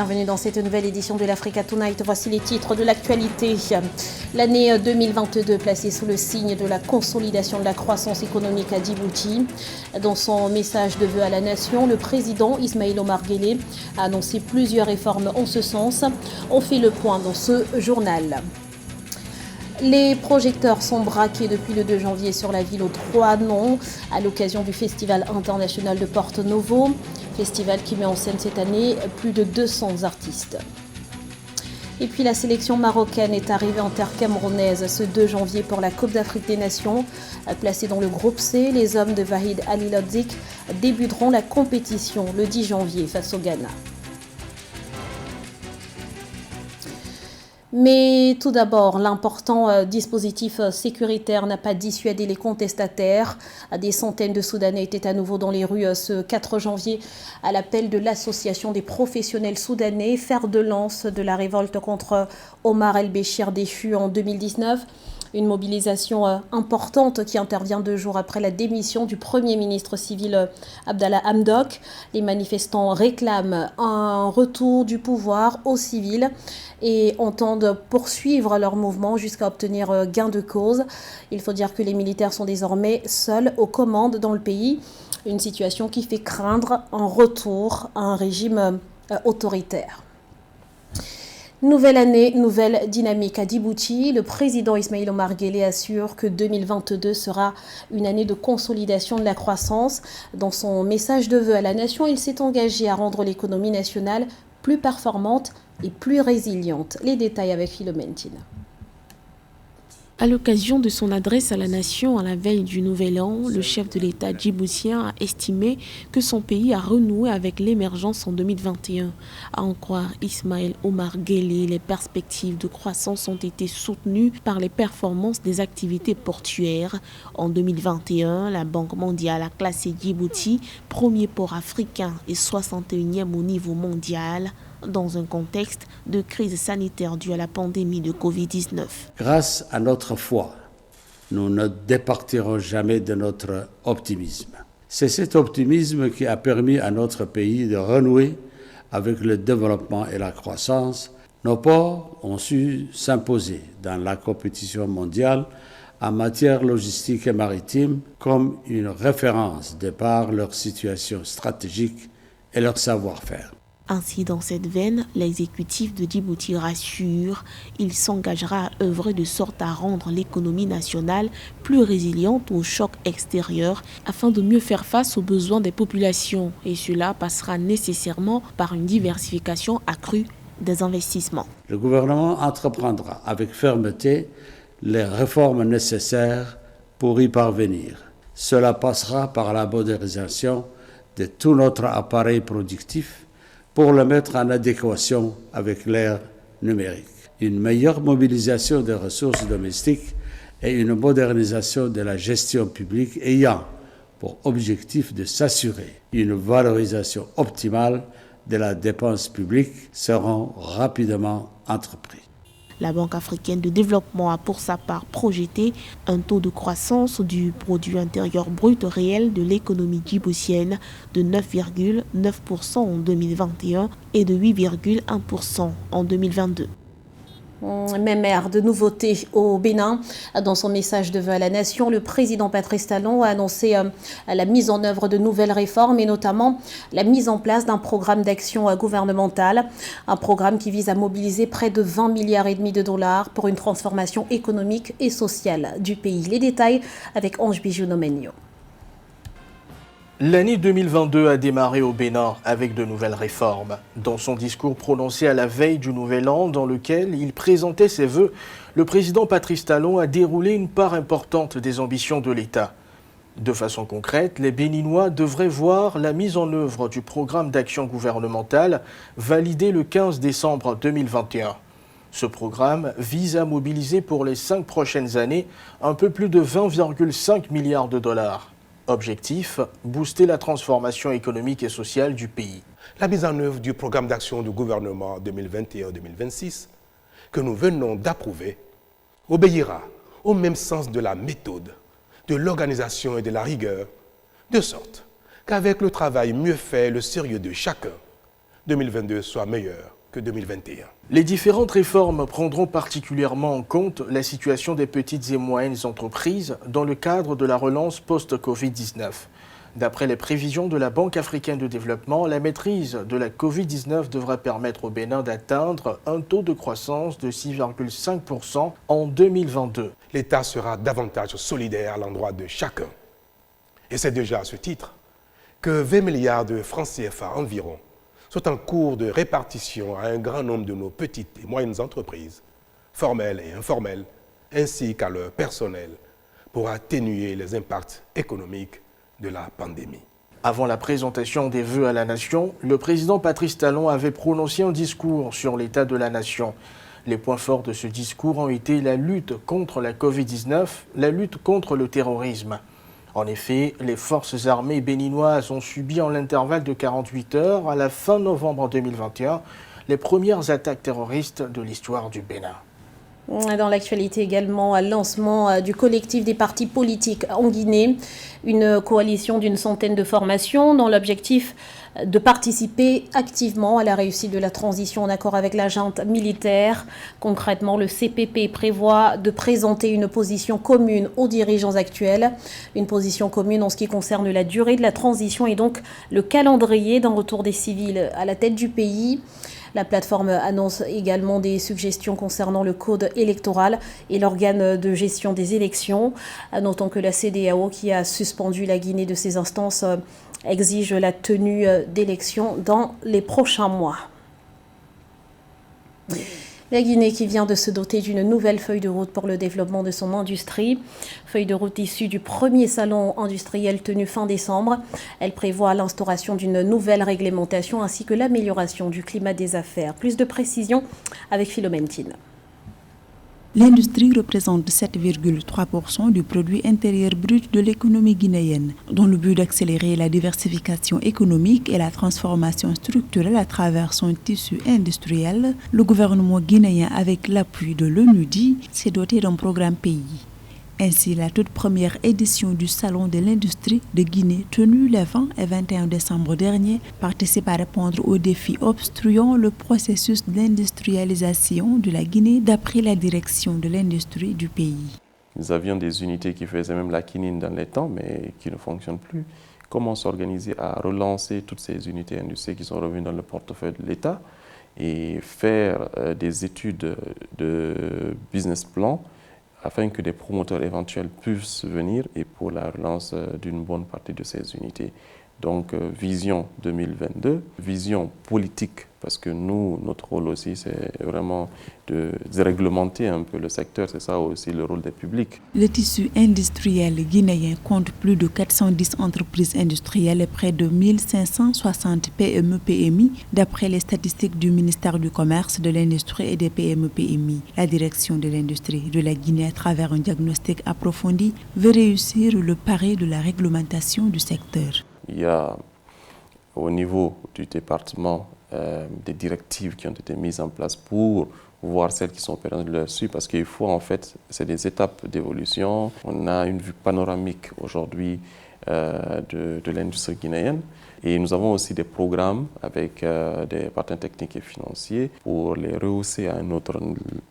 Bienvenue dans cette nouvelle édition de l'Africa Tonight. Voici les titres de l'actualité. L'année 2022 placée sous le signe de la consolidation de la croissance économique à Djibouti. Dans son message de vœux à la nation, le président Ismaïl Omar Guelleh a annoncé plusieurs réformes en ce sens. On fait le point dans ce journal. Les projecteurs sont braqués depuis le 2 janvier sur la ville aux Trois Noms à l'occasion du Festival international de Porto Novo. Festival qui met en scène cette année plus de 200 artistes. Et puis la sélection marocaine est arrivée en terre camerounaise ce 2 janvier pour la Coupe d'Afrique des Nations. Placés dans le groupe C, les hommes de Vahid Halilhodžić débuteront la compétition le 10 janvier face au Ghana. Mais tout d'abord, l'important dispositif sécuritaire n'a pas dissuadé les contestataires. Des centaines de Soudanais étaient à nouveau dans les rues ce 4 janvier à l'appel de l'Association des professionnels soudanais, fer de lance de la révolte contre Omar el-Béchir déchu en 2019. Une mobilisation importante qui intervient 2 jours après la démission du Premier ministre civil Abdallah Hamdok. Les manifestants réclament un retour du pouvoir aux civils et entendent poursuivre leur mouvement jusqu'à obtenir gain de cause. Il faut dire que les militaires sont désormais seuls aux commandes dans le pays. Une situation qui fait craindre un retour à un régime autoritaire. Nouvelle année, nouvelle dynamique à Djibouti. Le président Ismaïl Omar Guelleh assure que 2022 sera une année de consolidation de la croissance. Dans son message de vœux à la nation, il s'est engagé à rendre l'économie nationale plus performante et plus résiliente. Les détails avec Philomène Tina. À l'occasion de son adresse à la nation à la veille du Nouvel An, le chef de l'État djiboutien a estimé que son pays a renoué avec l'émergence en 2021. À en croire Ismaïl Omar Guelleh, les perspectives de croissance ont été soutenues par les performances des activités portuaires. En 2021, la Banque mondiale a classé Djibouti premier port africain et 61e au niveau mondial, dans un contexte de crise sanitaire due à la pandémie de Covid-19. Grâce à notre foi, nous ne départirons jamais de notre optimisme. C'est cet optimisme qui a permis à notre pays de renouer avec le développement et la croissance. Nos ports ont su s'imposer dans la compétition mondiale en matière logistique et maritime comme une référence de par leur situation stratégique et leur savoir-faire. Ainsi, dans cette veine, l'exécutif de Djibouti rassure, il s'engagera à œuvrer de sorte à rendre l'économie nationale plus résiliente aux chocs extérieurs afin de mieux faire face aux besoins des populations. Et cela passera nécessairement par une diversification accrue des investissements. Le gouvernement entreprendra avec fermeté les réformes nécessaires pour y parvenir. Cela passera par la modernisation de tout notre appareil productif pour le mettre en adéquation avec l'ère numérique. Une meilleure mobilisation des ressources domestiques et une modernisation de la gestion publique ayant pour objectif de s'assurer une valorisation optimale de la dépense publique seront rapidement entreprises. La Banque africaine de développement a pour sa part projeté un taux de croissance du produit intérieur brut réel de l'économie djiboutienne de 9,9% en 2021 et de 8,1% en 2022. Même ère de nouveautés au Bénin. Dans son message de vœux à la nation, le président Patrice Talon a annoncé la mise en œuvre de nouvelles réformes et notamment la mise en place d'un programme d'action gouvernementale. Un programme qui vise à mobiliser près de 20,5 milliards de dollars pour une transformation économique et sociale du pays. Les détails avec Ange Bijou-Nomenio. L'année 2022 a démarré au Bénin avec de nouvelles réformes. Dans son discours prononcé à la veille du Nouvel An, dans lequel il présentait ses vœux, le président Patrice Talon a déroulé une part importante des ambitions de l'État. De façon concrète, les Béninois devraient voir la mise en œuvre du programme d'action gouvernementale validé le 15 décembre 2021. Ce programme vise à mobiliser pour les 5 prochaines années un peu plus de 20,5 milliards de dollars. Objectif, booster la transformation économique et sociale du pays. La mise en œuvre du programme d'action du gouvernement 2021-2026 que nous venons d'approuver obéira au même sens de la méthode, de l'organisation et de la rigueur, de sorte qu'avec le travail mieux fait et le sérieux de chacun, 2022 soit meilleur que 2021. Les différentes réformes prendront particulièrement en compte la situation des petites et moyennes entreprises dans le cadre de la relance post-Covid-19. D'après les prévisions de la Banque africaine de développement, la maîtrise de la Covid-19 devra permettre au Bénin d'atteindre un taux de croissance de 6,5% en 2022. L'État sera davantage solidaire à l'endroit de chacun. Et c'est déjà à ce titre que 20 milliards de francs CFA environ sont en cours de répartition à un grand nombre de nos petites et moyennes entreprises, formelles et informelles, ainsi qu'à leur personnel, pour atténuer les impacts économiques de la pandémie. Avant la présentation des vœux à la nation, le président Patrice Talon avait prononcé un discours sur l'état de la nation. Les points forts de ce discours ont été la lutte contre la Covid-19, la lutte contre le terrorisme. En effet, les forces armées béninoises ont subi en l'intervalle de 48 heures, à la fin novembre 2021, les premières attaques terroristes de l'histoire du Bénin. Dans l'actualité également, lancement du collectif des partis politiques en Guinée, une coalition d'une centaine de formations dont l'objectif de participer activement à la réussite de la transition en accord avec la junte militaire. Concrètement, le CPP prévoit de présenter une position commune aux dirigeants actuels, une position commune en ce qui concerne la durée de la transition et donc le calendrier d'un retour des civils à la tête du pays. La plateforme annonce également des suggestions concernant le code électoral et l'organe de gestion des élections. Notons que la CEDEAO, qui a suspendu la Guinée de ses instances, exige la tenue d'élections dans les prochains mois. La Guinée qui vient de se doter d'une nouvelle feuille de route pour le développement de son industrie. Feuille de route issue du premier salon industriel tenu fin décembre. Elle prévoit l'instauration d'une nouvelle réglementation ainsi que l'amélioration du climat des affaires. Plus de précisions avec Philomène Tine. L'industrie représente 7,3% du produit intérieur brut de l'économie guinéenne. Dans le but d'accélérer la diversification économique et la transformation structurelle à travers son tissu industriel, le gouvernement guinéen, avec l'appui de l'ONUDI, s'est doté d'un programme pays. Ainsi, la toute première édition du Salon de l'industrie de Guinée, tenue les 20 et 21 décembre dernier, participe à répondre aux défis obstruant le processus d'industrialisation de la Guinée d'après la direction de l'industrie du pays. Nous avions des unités qui faisaient même la quinine dans les temps, mais qui ne fonctionnent plus. Comment s'organiser à relancer toutes ces unités industrielles qui sont revenues dans le portefeuille de l'État et faire des études de business plan afin que des promoteurs éventuels puissent venir et pour la relance d'une bonne partie de ces unités. Donc, vision 2022, vision politique, parce que nous, notre rôle aussi, c'est vraiment de réglementer un peu le secteur, c'est ça aussi le rôle des publics. Le tissu industriel guinéen compte plus de 410 entreprises industrielles et près de 1560 PME-PMI, d'après les statistiques du ministère du Commerce, de l'Industrie et des PME-PMI. La direction de l'industrie de la Guinée, à travers un diagnostic approfondi, veut réussir le pari de la réglementation du secteur. Il y a au niveau du département des directives qui ont été mises en place pour voir celles qui sont opérationnelles dessus, parce qu'il faut en fait, c'est des étapes d'évolution. On a une vue panoramique aujourd'hui de l'industrie guinéenne et nous avons aussi des programmes avec des partenaires techniques et financiers pour les rehausser à un autre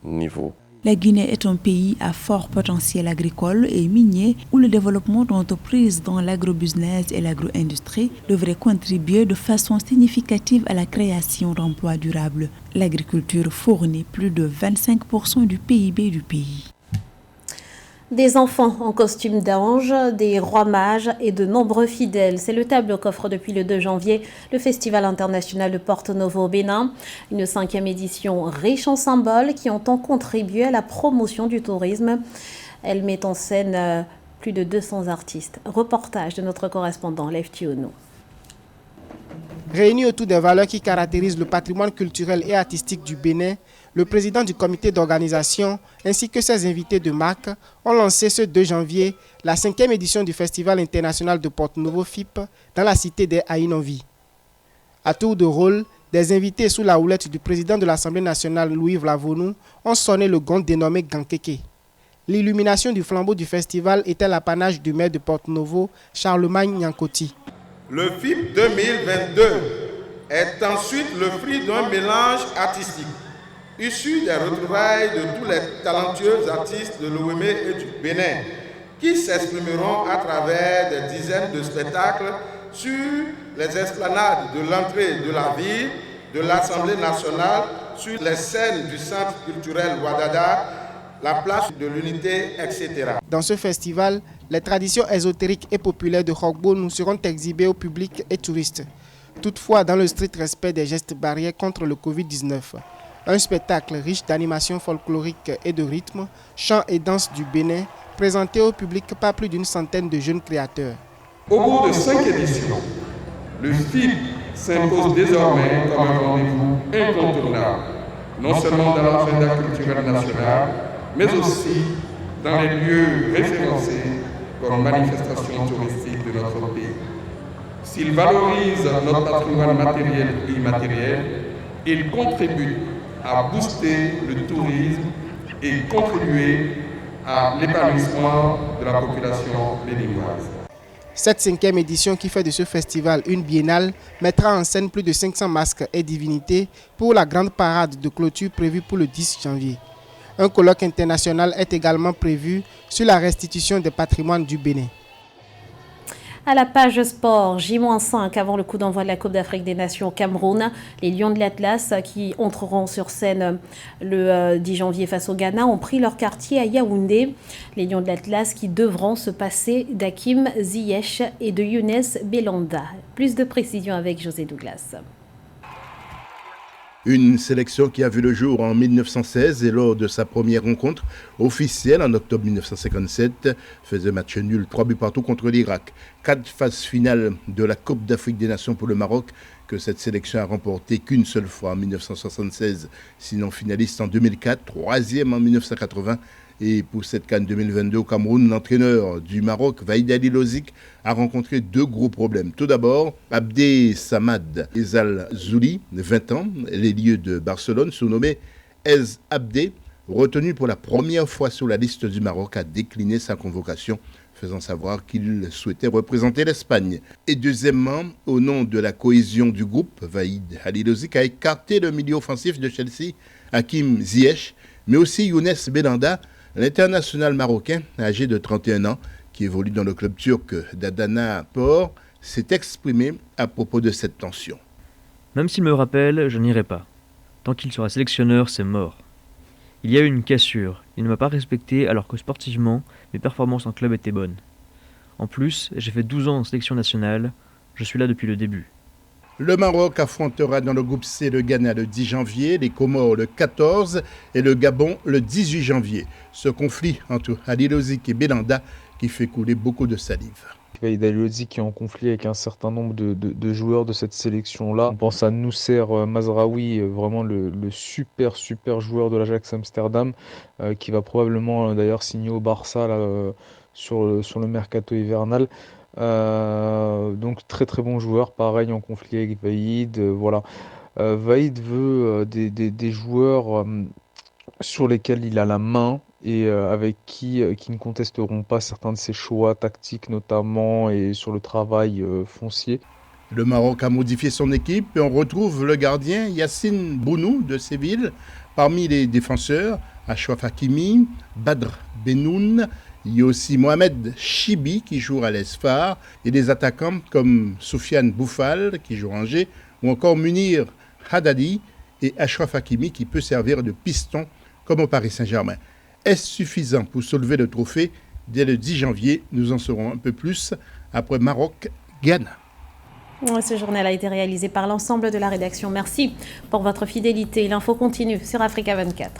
niveau. La Guinée est un pays à fort potentiel agricole et minier où le développement d'entreprises dans l'agrobusiness et l'agro-industrie devrait contribuer de façon significative à la création d'emplois durables. L'agriculture fournit plus de 25% du PIB du pays. Des enfants en costume d'ange, des rois mages et de nombreux fidèles. C'est le tableau qu'offre depuis le 2 janvier le Festival international de Porto Novo au Bénin. Une 5e édition riche en symboles qui entend contribuer à la promotion du tourisme. Elle met en scène plus de 200 artistes. Reportage de notre correspondant Lev Tiono. Réunis autour des valeurs qui caractérisent le patrimoine culturel et artistique du Bénin, le président du comité d'organisation ainsi que ses invités de marque ont lancé ce 2 janvier la 5e édition du Festival international de Porto Novo FIP dans la cité des Aïnovi. À tour de rôle, des invités sous la houlette du président de l'Assemblée nationale Louis Vlavonou ont sonné le gong dénommé Gankeke. L'illumination du flambeau du festival était l'apanage du maire de Porto Novo, Charlemagne Nyankoti. Le FIP 2022 est ensuite le fruit d'un mélange artistique, issu des retrouvailles de tous les talentueux artistes de Lomé et du Bénin, qui s'exprimeront à travers des dizaines de spectacles sur les esplanades de l'entrée de la ville, de l'Assemblée nationale, sur les scènes du centre culturel Ouadada, la place de l'Unité, etc. Dans ce festival, les traditions ésotériques et populaires de Hogbonou seront exhibées au public et touristes. Toutefois, dans le strict respect des gestes barrières contre le Covid-19. Un spectacle riche d'animations folkloriques et de rythmes, chants et danses du Bénin, présenté au public par plus d'une centaine de jeunes créateurs. Au bout de 5 éditions, le FIP s'impose désormais comme un rendez-vous incontournable, non seulement dans l'agenda culturel national, mais aussi dans les lieux référencés comme manifestation touristique de notre pays. S'il valorise notre patrimoine matériel et immatériel, il contribue à booster le tourisme et contribuer à l'épanouissement de la population béninoise. Cette 5e édition, qui fait de ce festival une biennale, mettra en scène plus de 500 masques et divinités pour la grande parade de clôture prévue pour le 10 janvier. Un colloque international est également prévu sur la restitution des patrimoines du Bénin. À la page sport, J-5 avant le coup d'envoi de la Coupe d'Afrique des Nations au Cameroun. Les Lions de l'Atlas qui entreront sur scène le 10 janvier face au Ghana ont pris leur quartier à Yaoundé. Les Lions de l'Atlas qui devront se passer d'Hakim Ziyech et de Younes Belanda. Plus de précisions avec José Douglas. Une sélection qui a vu le jour en 1916 et lors de sa première rencontre officielle en octobre 1957 faisait match nul 3-3 contre l'Irak. 4 phases finales de la Coupe d'Afrique des Nations pour le Maroc que cette sélection a remporté qu'une seule fois en 1976, sinon finaliste en 2004, troisième en 1980. Et pour cette CAN 2022 au Cameroun, l'entraîneur du Maroc, Vaïd Halilozic, a rencontré 2 gros problèmes. Tout d'abord, Abdé Samad Ezal Zouli, 20 ans, l'ailier de Barcelone, surnommé Ez Abdé, retenu pour la première fois sur la liste du Maroc, a décliné sa convocation, faisant savoir qu'il souhaitait représenter l'Espagne. Et deuxièmement, au nom de la cohésion du groupe, Vaïd Halilozic a écarté le milieu offensif de Chelsea, Hakim Ziyech, mais aussi Younes Belanda, l'international marocain, âgé de 31 ans, qui évolue dans le club turc d'Adana Spor, s'est exprimé à propos de cette tension. Même s'il me rappelle, je n'irai pas. Tant qu'il sera sélectionneur, c'est mort. Il y a eu une cassure. Il ne m'a pas respecté alors que sportivement, mes performances en club étaient bonnes. En plus, j'ai fait 12 ans en sélection nationale. Je suis là depuis le début. Le Maroc affrontera dans le groupe C le Ghana le 10 janvier, les Comores le 14 et le Gabon le 18 janvier. Ce conflit entre Halilozic et Belanda qui fait couler beaucoup de salive. Vaïd Halilozic qui est en conflit avec un certain nombre de joueurs de cette sélection-là. On pense à Nousser Mazraoui, vraiment le super joueur de l'Ajax Amsterdam, qui va probablement d'ailleurs signer au Barça là, sur le mercato hivernal. Donc très bon joueur, pareil en conflit avec Vaïd. Voilà. Vaïd veut des joueurs sur lesquels il a la main et avec qui ne contesteront pas certains de ses choix tactiques notamment et sur le travail foncier. Le Maroc a modifié son équipe et on retrouve le gardien Yassine Bounou de Séville. Parmi les défenseurs, Achraf Hakimi, Badr Benoun, il y a aussi Mohamed Chibi qui joue à l'Esphar et des attaquants comme Soufiane Boufal qui joue à Angers ou encore Munir Haddadi et Achraf Hakimi qui peut servir de piston comme au Paris Saint-Germain. Est-ce suffisant pour soulever le trophée? Dès le 10 janvier, nous en saurons un peu plus après Maroc-Ghana. Ce journal a été réalisé par l'ensemble de la rédaction. Merci pour votre fidélité. L'info continue sur Africa 24.